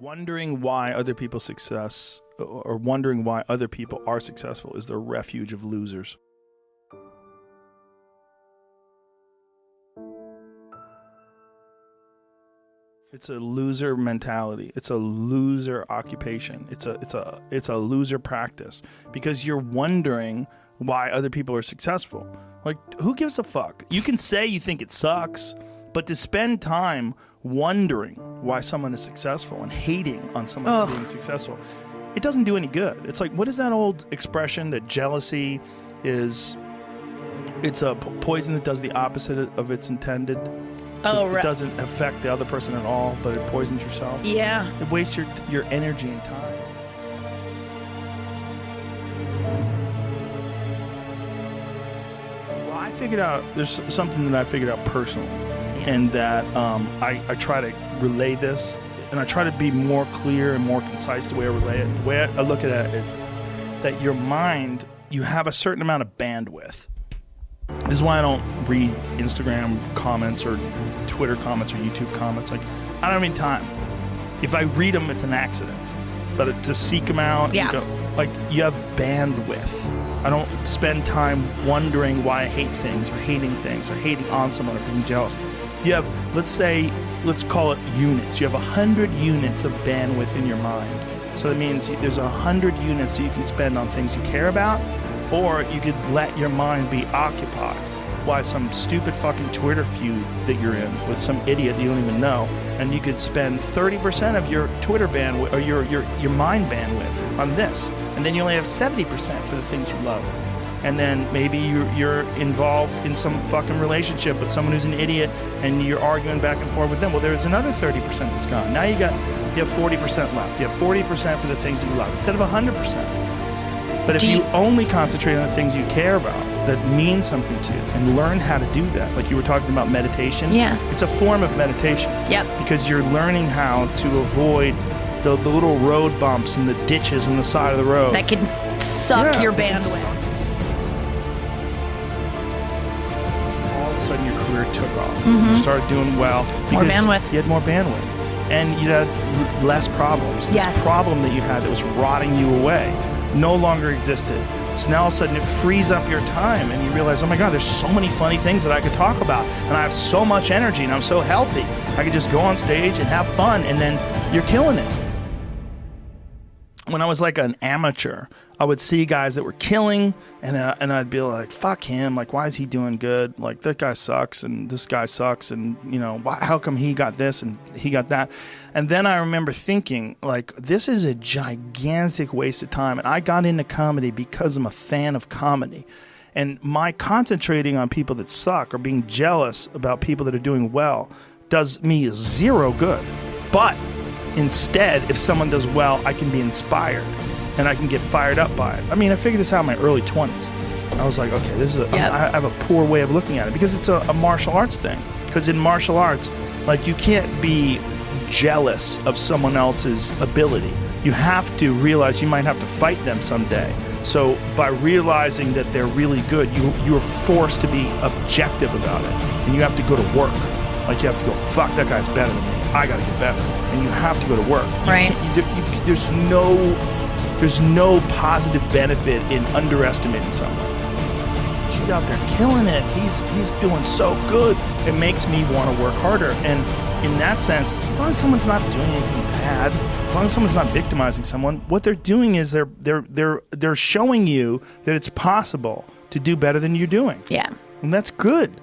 Wondering why other people's success, or wondering why other people are successful, is the refuge of losers. It's a loser mentality. It's a loser occupation. It's a loser practice, because you're wondering why other people are successful. Like, who gives a fuck? You can say you think it sucks, but to spend time wondering why someone is successful and hating on someone for being successful, it doesn't do any good. It's like, what is that old expression that jealousy is, it's a poison that does the opposite of its intended? Oh, right. It doesn't affect the other person at all, but it poisons yourself. Yeah. It wastes your energy and time. Well, I figured out, there's something that I figured out personally, and that I try to relay this, and I try to be more clear and more concise the way I relay it. The way I look at it is that your mind, you have a certain amount of bandwidth. This is why I don't read Instagram comments or Twitter comments or YouTube comments. Like, I don't have any time. If I read them, it's an accident. But to seek them out, and go, like, you have bandwidth. I don't spend time wondering why I hate things or hating on someone or being jealous. You have, let's call it units. You have 100 units of bandwidth in your mind. So that means there's 100 units that you can spend on things you care about, or you could let your mind be occupied by some stupid fucking Twitter feud that you're in with some idiot you don't even know, and you could spend 30% of your Twitter bandwidth or your mind bandwidth on this, and then you only have 70% for the things you love. And then maybe you're involved in some fucking relationship with someone who's an idiot, and you're arguing back and forth with them. Well, there's another 30% that's gone. Now you have 40% left. You have 40% for the things you love instead of 100%. But if you only concentrate on the things you care about that mean something to you, and learn how to do that, like you were talking about meditation, it's a form of meditation. Because you're learning how to avoid the little road bumps and the ditches on the side of the road. That can suck your bandwidth. All of a sudden your career took off. You started doing well. More bandwidth. You had more bandwidth. And you had less problems. This problem that you had that was rotting you away no longer existed. So now all of a sudden it frees up your time, and you realize, oh my God, there's so many funny things that I could talk about, and I have so much energy, and I'm so healthy. I could just go on stage and have fun, and then you're killing it. When I was like an amateur, I would see guys that were killing, and I'd be like, fuck him, like, why is he doing good? Like, that guy sucks, and this guy sucks, and, you know, how come he got this and he got that? And then I remember thinking, like, this is a gigantic waste of time. And I got into comedy because I'm a fan of comedy. And my concentrating on people that suck or being jealous about people that are doing well does me zero good. But instead, if someone does well, I can be inspired and I can get fired up by it. I mean, I figured this out in my early 20s. I was like, okay, this is I have a poor way of looking at it, because it's a martial arts thing. Because in martial arts, like, you can't be jealous of someone else's ability. You have to realize you might have to fight them someday. So by realizing that they're really good, you're forced to be objective about it. And you have to go to work. Like, you have to go, fuck, that guy's better than me. I gotta get better. And you have to go to work. There's no positive benefit in underestimating someone. She's out there killing it. He's doing so good. It makes me want to work harder. And in that sense, as long as someone's not doing anything bad, as long as someone's not victimizing someone, what they're doing is they're showing you that it's possible to do better than you're doing. Yeah. And that's good.